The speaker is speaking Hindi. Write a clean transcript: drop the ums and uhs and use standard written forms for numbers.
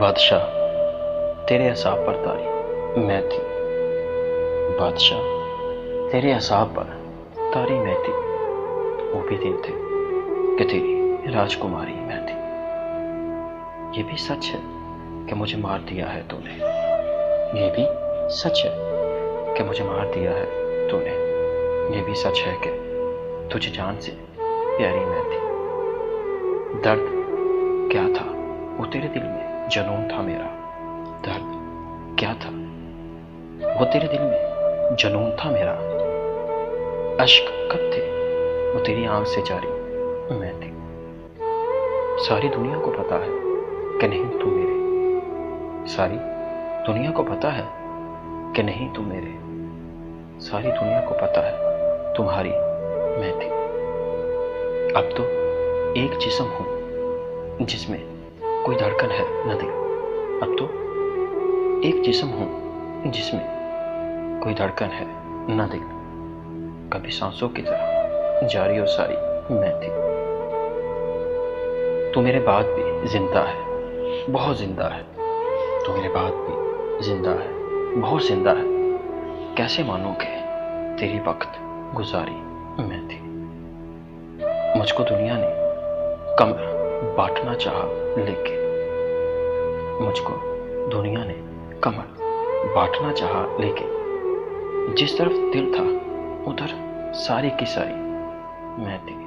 बादशाह तेरे असाब पर तारी मैं थी। बादशाह तेरे असाब पर तारी मैं थी। वो भी दिन थे कि तेरी राजकुमारी मैं थी। ये भी सच है कि मुझे मार दिया है तूने। ये भी सच है कि मुझे मार दिया है तूने। ये भी सच है कि तुझे जान से प्यारी मैं थी। दर्द क्या था वो तेरे दिल में जुनून था मेरा। दर्द क्या था वो तेरे दिल में जुनून था मेरा। अश्क कब थे वो तेरी आंख से जारी मैं थी। सारी दुनिया को पता है कि नहीं तू मेरे। सारी दुनिया को पता है कि नहीं तू मेरे। सारी दुनिया को पता है तुम्हारी मैं थी। अब तो एक जिस्म हूँ जिसमें कोई धड़कन है न दिल। अब तो एक जिस्म हूँ जिसमें कोई धड़कन है न दिल। कभी सांसों की तरह जारी और सारी मैं थी। तू मेरे बाद भी जिंदा है, बहुत जिंदा है। तू मेरे बाद भी जिंदा है, बहुत जिंदा है। कैसे मानूं कि तेरी वक्त गुजारी मैं थी। मुझको दुनिया ने कमर बांटना चाहा लेकिन मुझको दुनिया ने कमर बांटना चाहा लेकिन जिस तरफ दिल था उधर सारी की सारी मैं थी।